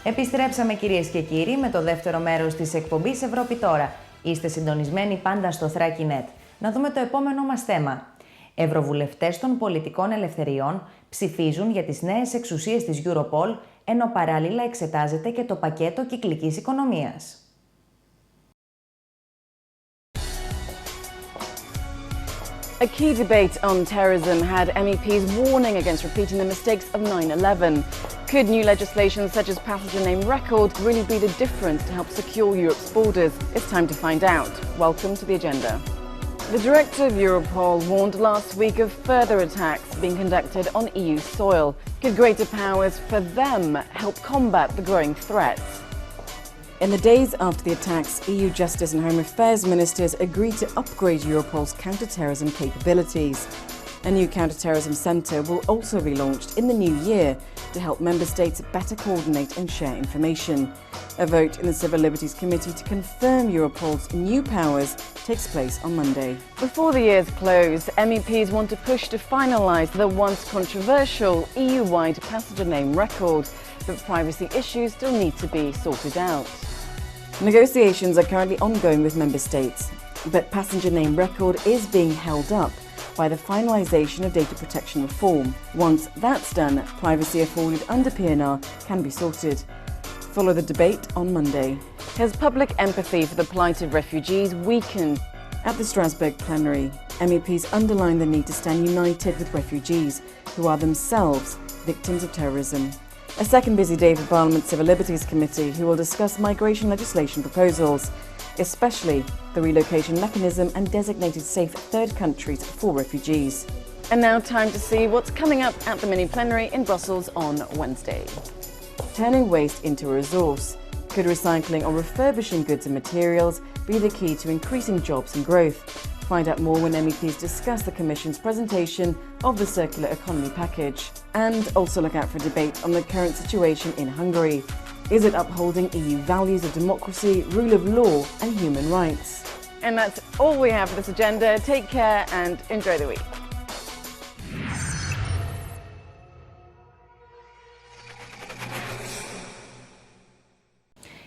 Επιστρέψαμε κυρίες και κύριοι με το δεύτερο μέρος της εκπομπής Ευρώπη Τώρα. Είστε συντονισμένοι πάντα στο Thrakii.net. Να δούμε το επόμενό μας θέμα. Ευρωβουλευτές των πολιτικών ελευθεριών ψηφίζουν για τις νέες εξουσίες της Europol, ενώ παράλληλα εξετάζεται και το πακέτο κυκλικής οικονομίας. A key debate on terrorism had MEPs warning against repeating the mistakes of 9/11. Could new legislation such as passenger name record really be the difference to help secure Europe's borders? It's time to find out. Welcome to the agenda. The director of Europol warned last week of further attacks being conducted on EU soil. Could greater powers for them help combat the growing threats? In the days after the attacks, EU Justice and Home Affairs ministers agreed to upgrade Europol's counter-terrorism capabilities. A new counter-terrorism centre will also be launched in the new year to help member states better coordinate and share information. A vote in the Civil Liberties Committee to confirm Europol's new powers takes place on Monday. Before the year's close, MEPs want to push to finalise the once controversial EU-wide passenger name record, but privacy issues still need to be sorted out. Negotiations are currently ongoing with member states, but passenger name record is being held up by the finalisation of data protection reform. Once that's done, privacy afforded under PNR can be sorted. Follow the debate on Monday. Has public empathy for the plight of refugees weakened? At the Strasbourg plenary, MEPs underlined the need to stand united with refugees who are themselves victims of terrorism. A second busy day for Parliament's Civil Liberties Committee, who will discuss migration legislation proposals, especially the relocation mechanism and designated safe third countries for refugees. And now time to see what's coming up at the mini-plenary in Brussels on Wednesday. Turning waste into a resource. Could recycling or refurbishing goods and materials be the key to increasing jobs and growth? Find out more when MEPs discuss the Commission's presentation of the Circular Economy package. And also look out for debate on the current situation in Hungary. Is it upholding EU values of democracy, rule of law and human rights? And that's all we have for this agenda. Take care and enjoy the week.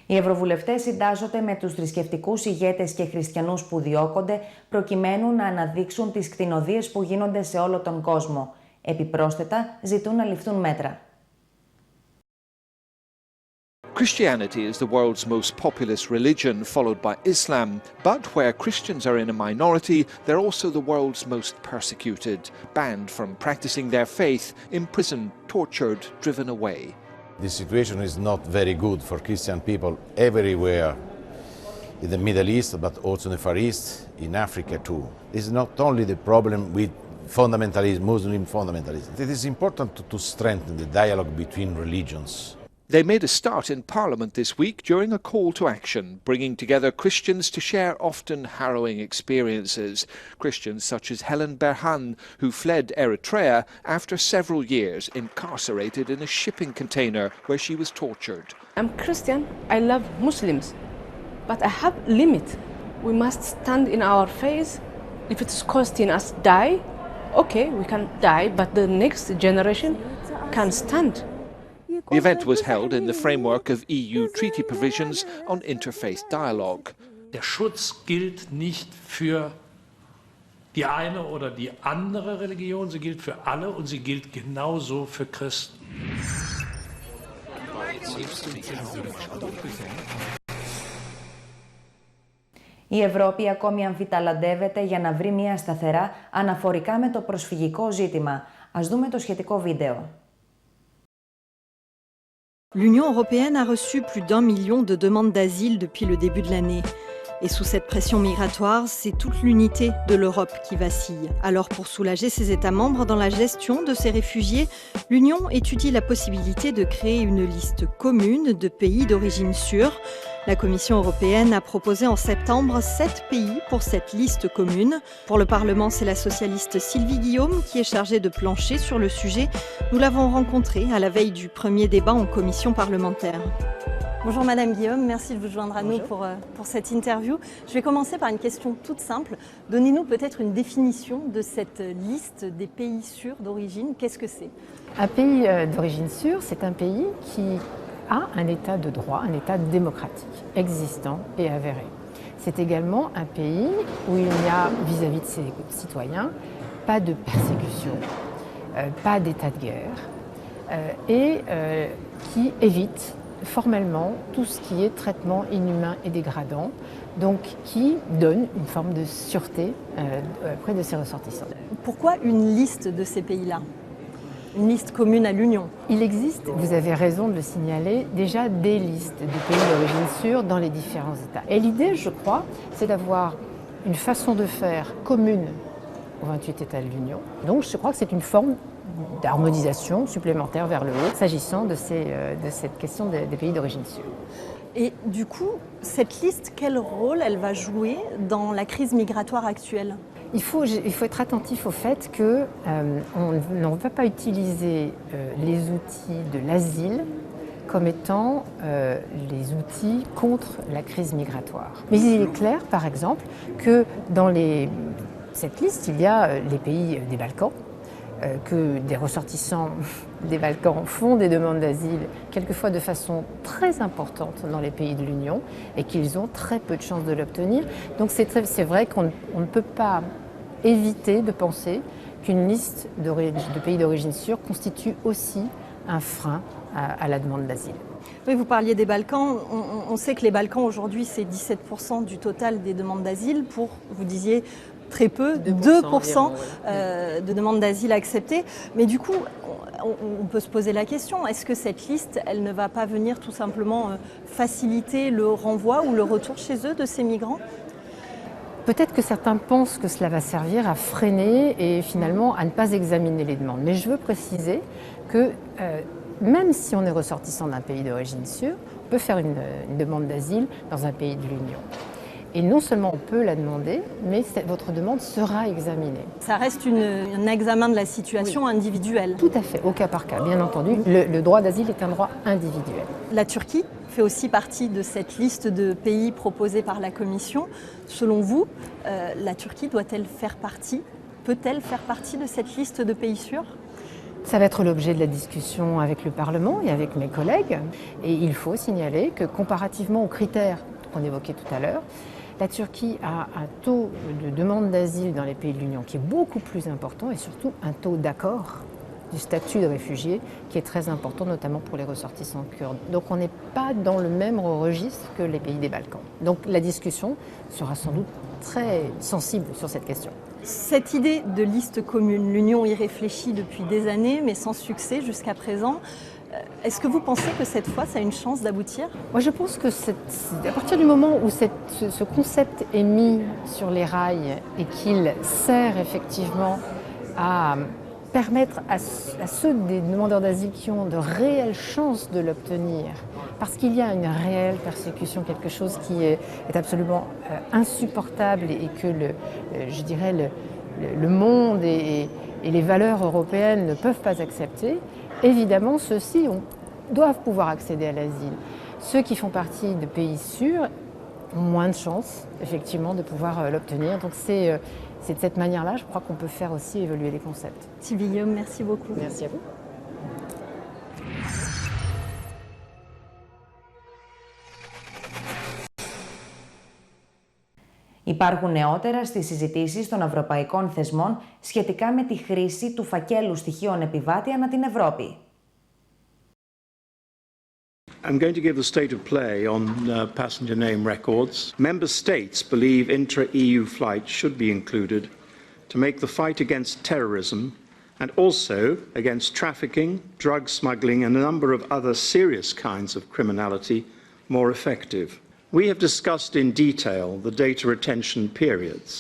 Οι ευρωβουλευτές συντάσσονται με τους θρησκευτικούς ηγέτες και χριστιανούς που διώκονται προκειμένου να αναδείξουν τις κτηνοδείες που γίνονται σε όλο τον κόσμο. Επιπρόσθετα, ζητούν να ληφθούν μέτρα. Christianity is the world's most populous religion, followed by Islam. But where Christians are in a minority, they're also the world's most persecuted, banned from practicing their faith, imprisoned, tortured, driven away. The situation is not very good for Christian people everywhere in the Middle East, but also in the Far East, in Africa too. This is not only the problem with fundamentalism, Muslim fundamentalism. It is important to strengthen the dialogue between religions. They made a start in Parliament this week during a call to action, bringing together Christians to share often harrowing experiences. Christians such as Helen Berhan, who fled Eritrea after several years incarcerated in a shipping container where she was tortured. I'm Christian, I love Muslims, but I have limit. We must stand in our faith. If it's costing us die, okay, we can die, but the next generation can stand. The event was held in the framework of EU treaty provisions on interfaith dialogue. Der Schutz gilt nicht für die eine oder die andere Religion, sie gilt für alle und sie gilt genauso für Christen. Η Ευρώπη ακόμη αμφιταλαντεύεται για να βρει μια σταθερά αναφορικά με το προσφυγικό ζήτημα. Ας δούμε το σχετικό βίντεο. L'Union européenne a reçu plus d'1 million de demandes d'asile depuis le début de l'année. Et sous cette pression migratoire, c'est toute l'unité de l'Europe qui vacille. Alors pour soulager ses États membres dans la gestion de ces réfugiés, l'Union étudie la possibilité de créer une liste commune de pays d'origine sûre. La Commission européenne a proposé en septembre 7 pays pour cette liste commune. Pour le Parlement, c'est la socialiste Sylvie Guillaume qui est chargée de plancher sur le sujet. Nous l'avons rencontrée à la veille du premier débat en commission parlementaire. Bonjour Madame Guillaume, merci de vous joindre à nous pour cette interview. Je vais commencer par une question toute simple. Donnez-nous peut-être une définition de cette liste des pays sûrs d'origine. Qu'est-ce que c'est ? Un pays d'origine sûre, c'est un pays qui a un état de droit, un état démocratique, existant et avéré. C'est également un pays où il n'y a, vis-à-vis de ses citoyens, pas de persécution, pas d'état de guerre, et qui évite formellement tout ce qui est traitement inhumain et dégradant, donc qui donne une forme de sûreté auprès de ses ressortissants. Pourquoi une liste de ces pays-là ? Une liste commune à l'Union. Il existe, vous avez raison de le signaler, déjà des listes de pays d'origine sûre dans les différents États. Et l'idée, je crois, c'est d'avoir une façon de faire commune aux 28 États de l'Union. Donc je crois que c'est une forme d'harmonisation supplémentaire vers le haut, s'agissant de cette question des pays d'origine sûre. Et du coup, cette liste, quel rôle elle va jouer dans la crise migratoire actuelle ? Il faut être attentif au fait qu'on ne va pas utiliser les outils de l'asile comme étant les outils contre la crise migratoire. Mais il est clair, par exemple, que dans cette liste, il y a les pays des Balkans, que des ressortissants des Balkans font des demandes d'asile, quelquefois de façon très importante dans les pays de l'Union, et qu'ils ont très peu de chances de l'obtenir. Donc c'est vrai qu'on ne peut pas éviter de penser qu'une liste de pays d'origine sûre constitue aussi un frein à la demande d'asile. Oui, vous parliez des Balkans. On sait que les Balkans, aujourd'hui, c'est 17% du total des demandes d'asile pour, vous disiez, très peu, 2% de demandes d'asile acceptées. Mais du coup, on peut se poser la question, est-ce que cette liste, elle ne va pas venir tout simplement faciliter le renvoi ou le retour chez eux de ces migrants ? Peut-être que certains pensent que cela va servir à freiner et finalement à ne pas examiner les demandes. Mais je veux préciser que même si on est ressortissant d'un pays d'origine sûre, on peut faire une demande d'asile dans un pays de l'Union. Et non seulement on peut la demander, mais votre demande sera examinée. Ça reste un examen de la situation individuelle. Tout à fait, au cas par cas, bien entendu. Le droit d'asile est un droit individuel. La Turquie fait aussi partie de cette liste de pays proposés par la Commission. Selon vous, la Turquie doit-elle faire partie, peut-elle faire partie de cette liste de pays sûrs ? Ça va être l'objet de la discussion avec le Parlement et avec mes collègues. Et il faut signaler que comparativement aux critères qu'on évoquait tout à l'heure, la Turquie a un taux de demande d'asile dans les pays de l'Union qui est beaucoup plus important et surtout un taux d'accord du statut de réfugié qui est très important, notamment pour les ressortissants kurdes. Donc on n'est pas dans le même registre que les pays des Balkans. Donc la discussion sera sans doute très sensible sur cette question. Cette idée de liste commune, l'Union y réfléchit depuis des années, mais sans succès jusqu'à présent. Est-ce que vous pensez que cette fois, ça a une chance d'aboutir ? Moi, je pense que à partir du moment où ce concept est mis sur les rails et qu'il sert effectivement à permettre à ceux des demandeurs d'asile qui ont de réelles chances de l'obtenir, parce qu'il y a une réelle persécution, quelque chose qui est absolument insupportable et que je dirais le monde et les valeurs européennes ne peuvent pas accepter, évidemment ceux-ci doivent pouvoir accéder à l'asile. Ceux qui font partie de pays sûrs ont moins de chances effectivement de pouvoir l'obtenir. Donc c'est de cette manière-là, je crois qu'on peut faire aussi évoluer les concepts. Sylvie Guillaume, merci beaucoup. Merci à vous. Υπάρχουν νεότερα στις συζητήσεις των ευρωπαϊκών θεσμών σχετικά με τη χρήση του φακέλου στοιχείων επιβάτη ανά την Ευρώπη. I'm going to give the state of play on passenger name records. Member states believe intra-EU flights should be included to make the fight against terrorism and also against trafficking, drug smuggling and a number of other serious kinds of criminality more effective. We have discussed in detail the data retention periods.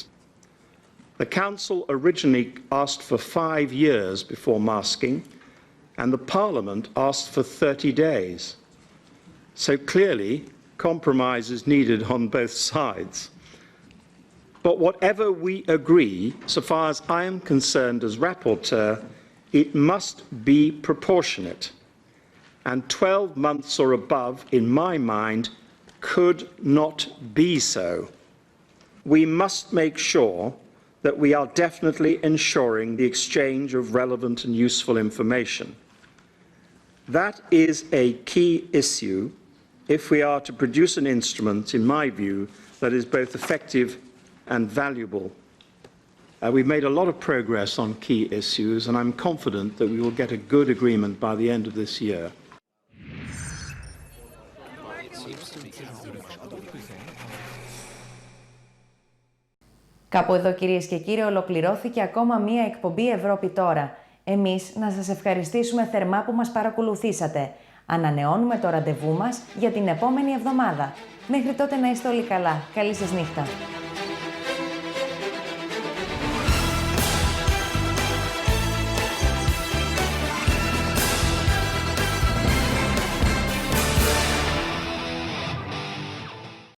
The Council originally asked for 5 years before masking and the Parliament asked for 30 days. So clearly, compromise is needed on both sides. But whatever we agree, so far as I am concerned as rapporteur, it must be proportionate. And 12 months or above, in my mind, could not be so. We must make sure that we are definitely ensuring the exchange of relevant and useful information. That is a key issue if we are to produce an instrument, in my view, that is both effective and valuable. We've made a lot of progress on key issues, and I'm confident that we will get a good agreement by the end of this year. Κάπου εδώ, κυρίες και κύριοι, ολοκληρώθηκε ακόμα μία εκπομπή Ευρώπη Τώρα. Εμείς να σας ευχαριστήσουμε θερμά που μας παρακολουθήσατε. Ανανεώνουμε το ραντεβού μας για την επόμενη εβδομάδα. Μέχρι τότε να είστε όλοι καλά. Καλή σας νύχτα.